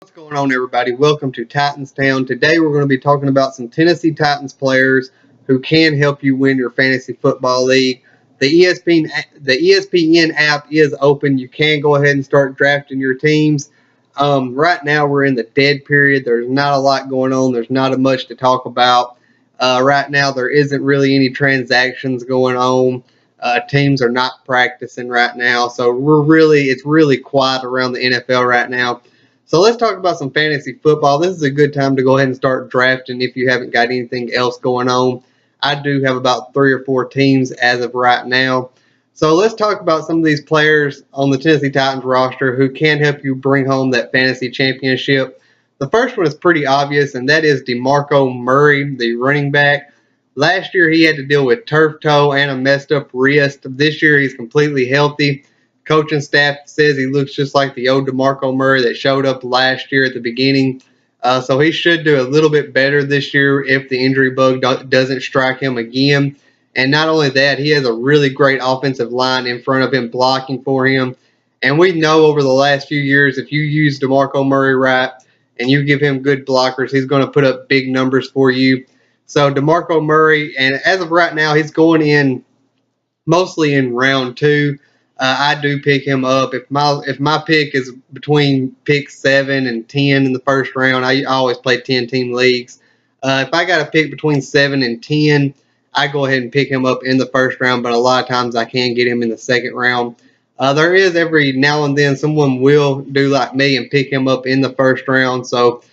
What's going on, everybody? Welcome to Titans Town. Today we're going to be talking about some Tennessee Titans players who can help you win your fantasy football league. The ESPN app is open. You can go ahead and start drafting your teams. Right now we're in the dead period. There's not a lot going on. There's not much to talk about. Right now there isn't really any transactions going on. Teams are not practicing right now, so it's really quiet around the NFL right now. So let's talk about some fantasy football. This is a good time to go ahead and start drafting if you haven't got anything else going on. I do have about 3 or 4 teams as of right now. So let's talk about some of these players on the Tennessee Titans roster who can help you bring home that fantasy championship. The first one is pretty obvious, and that is DeMarco Murray, the running back. Last year he had to deal with turf toe and a messed up wrist. This year he's completely healthy. Coaching staff says he looks just like the old DeMarco Murray that showed up last year at the beginning. So he should do a little bit better this year if the injury bug doesn't strike him again. And not only that, he has a really great offensive line in front of him blocking for him. And we know over the last few years, if you use DeMarco Murray right and you give him good blockers, he's going to put up big numbers for you. So DeMarco Murray, and as of right now, he's going in mostly in round 2. I do pick him up. If my pick is between pick 7 and 10 in the first round, I always play 10-team leagues. If I got to pick between 7 and 10, I go ahead and pick him up in the first round, but a lot of times I can get him in the second round. There is every now and then someone will do like me and pick him up in the first round. So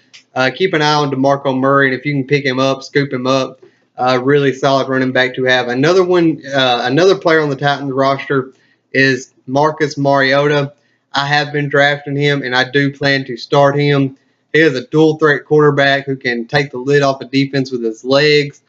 keep an eye on DeMarco Murray, and if you can pick him up, scoop him up. Really solid running back to have. Another player on the Titans roster is Marcus Mariota. I have been drafting him, and I do plan to start him. He is a dual threat quarterback who can take the lid off a defense with his legs.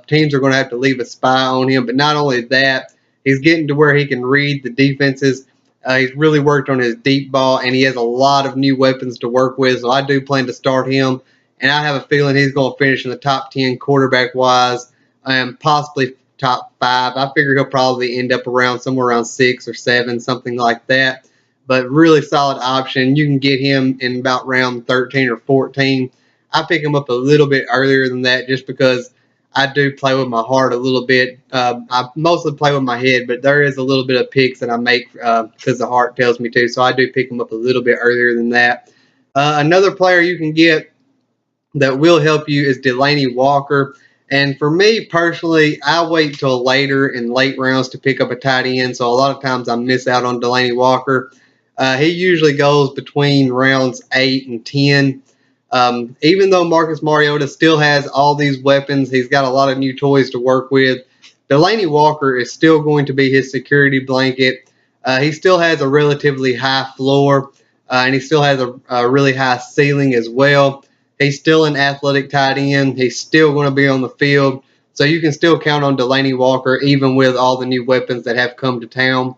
Teams are going to have to leave a spy on him, but not only that, he's getting to where he can read the defenses. He's really worked on his deep ball, and he has a lot of new weapons to work with, so I do plan to start him. And I have a feeling he's going to finish in the top 10 quarterback-wise, and possibly top 5. I figure he'll probably end up somewhere around 6 or 7, something like that. But really solid option. You can get him in about round 13 or 14. I pick him up a little bit earlier than that just because I do play with my heart a little bit. I mostly play with my head, but there is a little bit of picks that I make because the heart tells me to. So I do pick him up a little bit earlier than that. Another player you can get that will help you is Delanie Walker. And for me personally, I wait till later in late rounds to pick up a tight end, so a lot of times I miss out on Delanie Walker. He usually goes between rounds 8 and 10. Even though Marcus Mariota still has all these weapons, he's got a lot of new toys to work with. Delanie Walker is still going to be his security blanket. He still has a relatively high floor, and he still has a really high ceiling as well. He's still an athletic tight end. He's still going to be on the field. So you can still count on Delanie Walker even with all the new weapons that have come to town.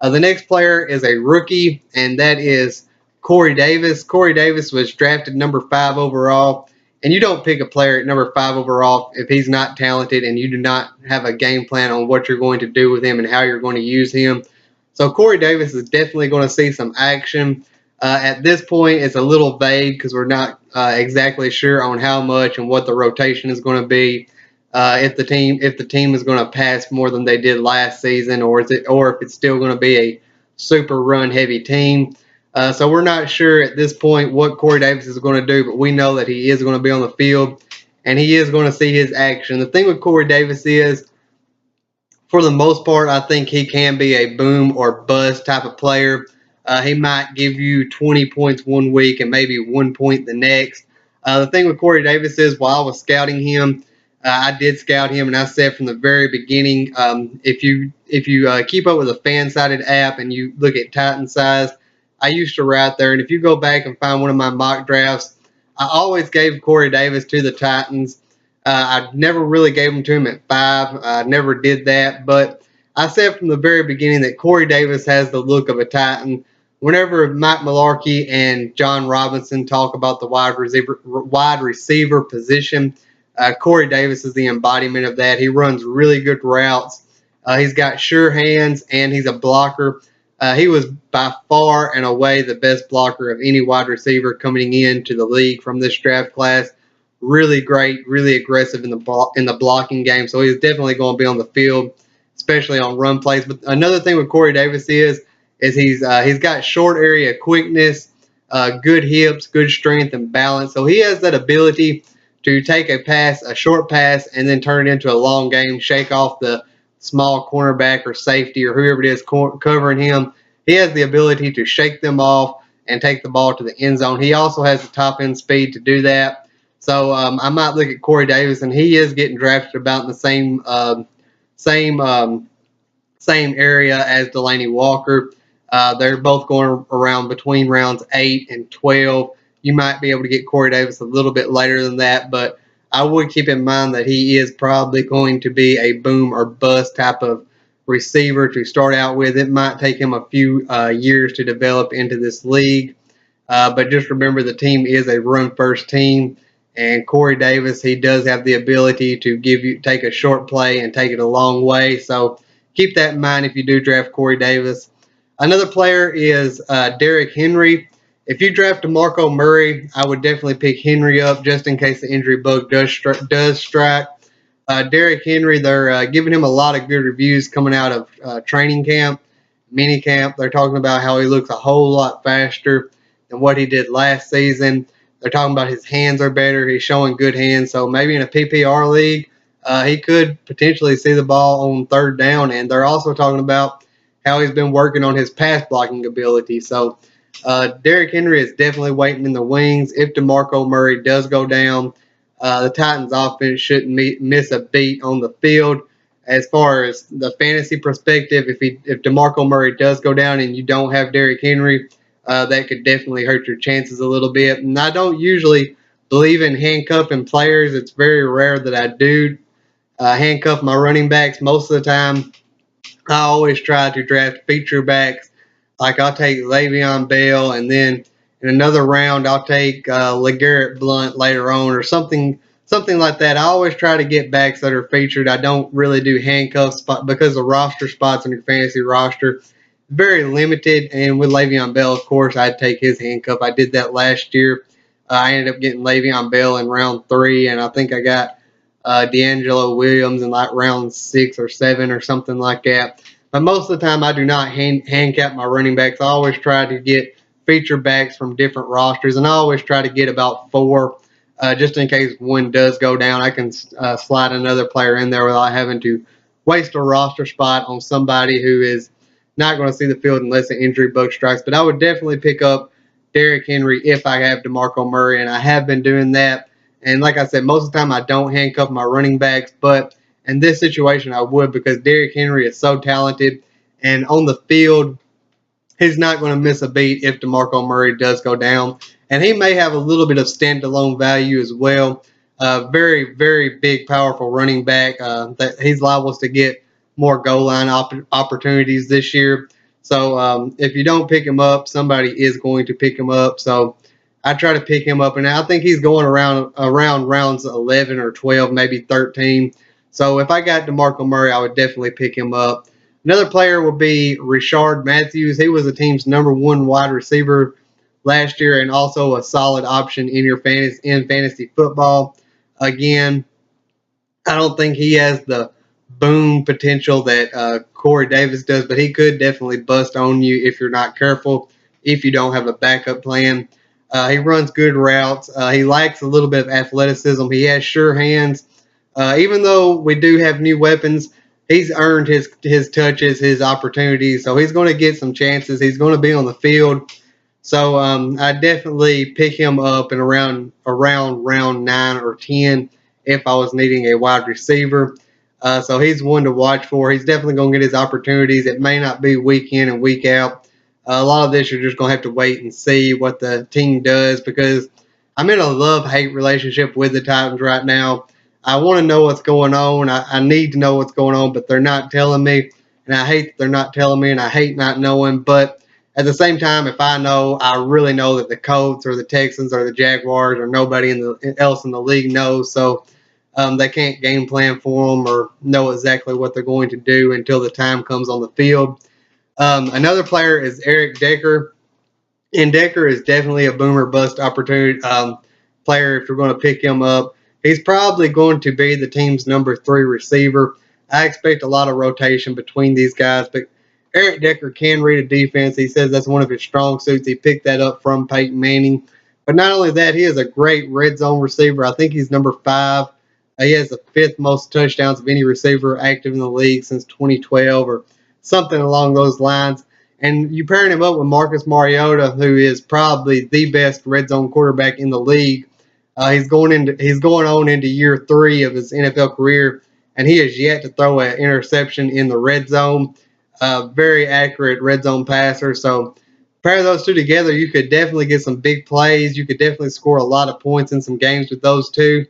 The next player is a rookie, and that is Corey Davis. Corey Davis was drafted number 5 overall. And you don't pick a player at number 5 overall if he's not talented and you do not have a game plan on what you're going to do with him and how you're going to use him. So Corey Davis is definitely going to see some action. At this point, it's a little vague because we're not exactly sure on how much and what the rotation is going to be. If the team is going to pass more than they did last season, or if it's still going to be a super run heavy team. So we're not sure at this point what Corey Davis is going to do, but we know that he is going to be on the field and he is going to see his action. The thing with Corey Davis is, for the most part, I think he can be a boom or bust type of player. He might give you 20 points one week and maybe 1 point the next. The thing with Corey Davis is, while I was scouting him, I did scout him, and I said from the very beginning, if you keep up with a fan-sided app and you look at Titan size, I used to write there, and if you go back and find one of my mock drafts, I always gave Corey Davis to the Titans. I never really gave him to him at 5. I never did that, but I said from the very beginning that Corey Davis has the look of a Titan. Whenever Mike Mularkey and John Robinson talk about the wide receiver position, Corey Davis is the embodiment of that. He runs really good routes. He's got sure hands, and he's a blocker. He was by far and away the best blocker of any wide receiver coming into the league from this draft class. Really great, really aggressive in the blocking game. So he's definitely going to be on the field, especially on run plays. But another thing with Corey Davis is he's got short area quickness, good hips, good strength and balance. So he has that ability to take a short pass, and then turn it into a long game, shake off the small cornerback or safety or whoever it is covering him. He has the ability to shake them off and take the ball to the end zone. He also has the top end speed to do that. So I might look at Corey Davis, and he is getting drafted about in the same same area as Delanie Walker. They're both going around between rounds 8 and 12. You might be able to get Corey Davis a little bit later than that, but I would keep in mind that he is probably going to be a boom or bust type of receiver to start out with. It might take him a few years to develop into this league, but just remember the team is a run-first team, and Corey Davis, he does have the ability to take a short play and take it a long way. So keep that in mind if you do draft Corey Davis. Another player is Derrick Henry. If you draft DeMarco Murray, I would definitely pick Henry up just in case the injury bug does strike. Derrick Henry, they're giving him a lot of good reviews coming out of training camp, mini camp. They're talking about how he looks a whole lot faster than what he did last season. They're talking about his hands are better. He's showing good hands. So maybe in a PPR league, he could potentially see the ball on third down. And they're also talking about how he's been working on his pass blocking ability. So Derrick Henry is definitely waiting in the wings. If DeMarco Murray does go down, the Titans offense shouldn't miss a beat on the field. As far as the fantasy perspective, if DeMarco Murray does go down and you don't have Derrick Henry, that could definitely hurt your chances a little bit. And I don't usually believe in handcuffing players. It's very rare that I do handcuff my running backs. Most of the time, I always try to draft feature backs. Like I'll take Le'Veon Bell, and then in another round I'll take LeGarrette Blount later on, or something like that. I always try to get backs that are featured. I don't really do handcuffs because the roster spots on your fantasy roster very limited. And with Le'Veon Bell, of course, I'd take his handcuff. I did that last year. I ended up getting Le'Veon Bell in round 3, and I think I got D'Angelo Williams in like round 6 or 7 or something like that. But most of the time, I do not handcap my running backs. I always try to get feature backs from different rosters, and I always try to get about 4, just in case one does go down. I can slide another player in there without having to waste a roster spot on somebody who is not going to see the field unless an injury bug strikes. But I would definitely pick up Derrick Henry if I have DeMarco Murray, and I have been doing that. And like I said, most of the time I don't handcuff my running backs, but in this situation I would, because Derrick Henry is so talented, and on the field he's not going to miss a beat if DeMarco Murray does go down. And he may have a little bit of standalone value as well. Very, very big, powerful running back. That he's liable to get more goal line opportunities this year. So if you don't pick him up, somebody is going to pick him up. So I try to pick him up, and I think he's going around rounds 11 or 12, maybe 13. So if I got DeMarco Murray, I would definitely pick him up. Another player will be Rishard Matthews. He was the team's #1 wide receiver last year, and also a solid option in your fantasy football. Again, I don't think he has the boom potential that Corey Davis does, but he could definitely bust on you if you're not careful, if you don't have a backup plan. He runs good routes. He lacks a little bit of athleticism. He has sure hands. Even though we do have new weapons, he's earned his touches, his opportunities, so he's going to get some chances. He's going to be on the field. So I definitely pick him up in around round 9 or 10 if I was needing a wide receiver. So he's one to watch for. He's definitely going to get his opportunities. It may not be week in and week out. A lot of this you're just going to have to wait and see what the team does, because I'm in a love-hate relationship with the Titans right now. I want to know what's going on. I need to know what's going on, but they're not telling me. And I hate that they're not telling me, and I hate not knowing. But at the same time, if I know, I really know that the Colts or the Texans or the Jaguars or nobody else in the league knows. So they can't game plan for them or know exactly what they're going to do until the time comes on the field. Another player is Eric Decker. And Decker is definitely a boomer bust opportunity player if you're going to pick him up. He's probably going to be the team's number 3 receiver. I expect a lot of rotation between these guys, but Eric Decker can read a defense. He says that's one of his strong suits. He picked that up from Peyton Manning. But not only that, he is a great red zone receiver. I think he's number 5. He has the 5th most touchdowns of any receiver active in the league since 2012 or something along those lines. And you pairing him up with Marcus Mariota, who is probably the best red zone quarterback in the league. He's going on into year 3 of his NFL career, and he has yet to throw an interception in the red zone. Very accurate red zone passer. So pair those two together, you could definitely get some big plays. You could definitely score a lot of points in some games with those two.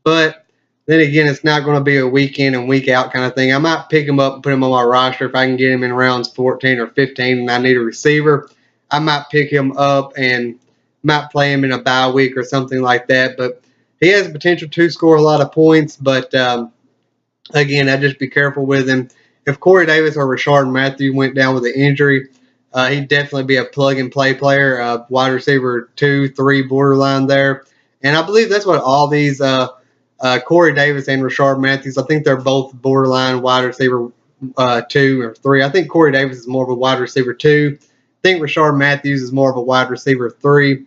But then again, it's not going to be a week in and week out kind of thing. I might pick him up and put him on my roster if I can get him in rounds 14 or 15 and I need a receiver. I might pick him up and might play him in a bye week or something like that. But he has the potential to score a lot of points. But again, I'd just be careful with him. If Corey Davis or Rashard Matthew went down with an injury, he'd definitely be a plug-and-play player, wide receiver 2, 3 borderline there. And I believe that's what all these Corey Davis and Rashard Matthews, I think they're both borderline wide receiver 2 or 3. I think Corey Davis is more of a wide receiver 2. I think Rashard Matthews is more of a wide receiver 3.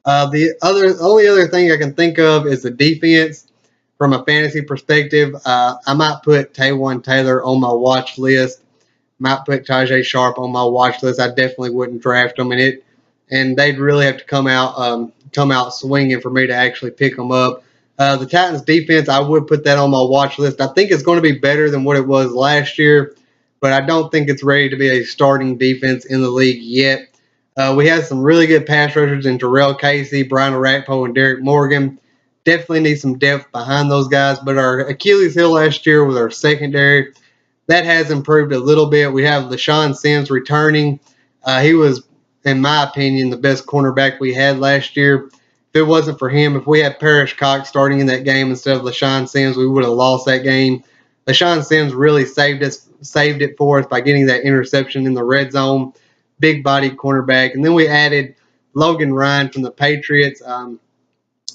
The only other thing I can think of is the defense. From a fantasy perspective, I might put Taywan Taylor on my watch list. Might put Tajay Sharp on my watch list. I definitely wouldn't draft them, and they'd really have to come out swinging for me to actually pick them up. The Titans defense, I would put that on my watch list. I think it's going to be better than what it was last year, but I don't think it's ready to be a starting defense in the league yet. We have some really good pass rushers in Jarrell Casey, Brian Orakpo, and Derek Morgan. Definitely need some depth behind those guys, but our Achilles heel last year was our secondary. That has improved a little bit. We have LaShawn Sims returning. He was, in my opinion, the best cornerback we had last year. If it wasn't for him, if we had Parrish Cox starting in that game instead of LaShawn Sims, we would have lost that game. LaShawn Sims really saved it for us by getting that interception in the red zone. Big body cornerback. And then we added Logan Ryan from the Patriots.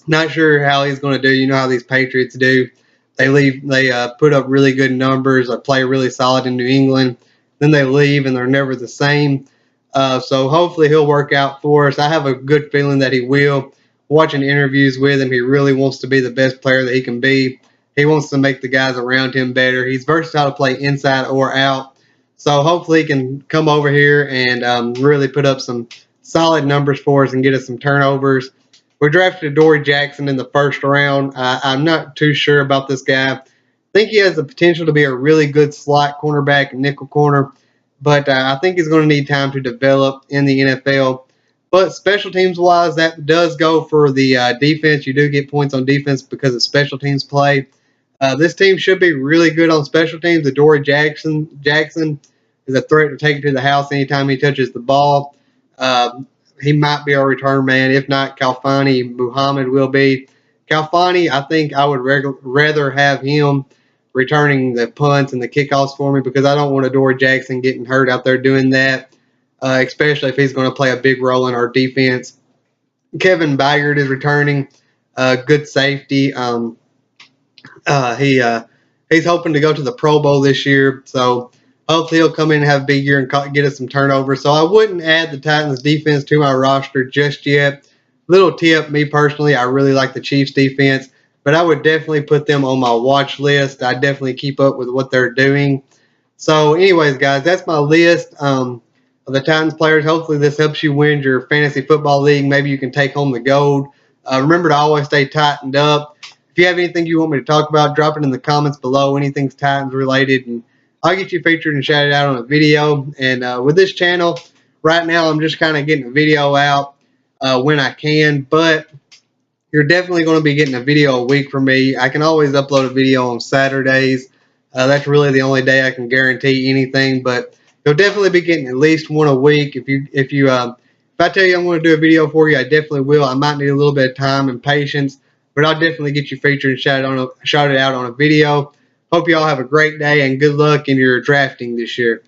Not sure how he's going to do. You know how these Patriots do. They put up really good numbers. They play really solid in New England. Then they leave and they're never the same. So hopefully he'll work out for us. I have a good feeling that he will. Watching interviews with him, he really wants to be the best player that he can be. He wants to make the guys around him better. He's versatile to play inside or out. So hopefully he can come over here and really put up some solid numbers for us and get us some turnovers. We drafted Adoree Jackson in the first round. I'm not too sure about this guy. I think he has the potential to be a really good slot cornerback and nickel corner, but I think he's going to need time to develop in the NFL. But special teams wise, that does go for the defense. You do get points on defense because of special teams play. This team should be really good on special teams. Adoree Jackson is a threat to take it to the house anytime he touches the ball. He might be our return man. If not, Khalfani Muhammad will be. Khalfani, I think I would rather have him returning the punts and the kickoffs for me because I don't want Adoree Jackson getting hurt out there doing that, especially if he's going to play a big role in our defense. Kevin Byard is returning, good safety. He's hoping to go to the Pro Bowl this year, so hopefully he'll come in and have a big year and get us some turnovers. So I wouldn't add the Titans defense to my roster just yet. Little tip, me personally, I really like the Chiefs defense, but I would definitely put them on my watch list. I definitely keep up with what they're doing. So anyways, guys, that's my list of the Titans players. Hopefully this helps you win your fantasy football league. Maybe you can take home the gold. Remember to always stay tightened up. If you have anything you want me to talk about, drop it in the comments below. Anything's Titans related, and I'll get you featured and shouted out on a video. And with this channel, right now I'm just kind of getting a video out when I can, but you're definitely going to be getting a video a week from me. I can always upload a video on Saturdays. That's really the only day I can guarantee anything, but you'll definitely be getting at least one a week. If I tell you I'm going to do a video for you, I definitely will. I might need a little bit of time and patience, but I'll definitely get you featured and shouted out on a video. Hope you all have a great day and good luck in your drafting this year.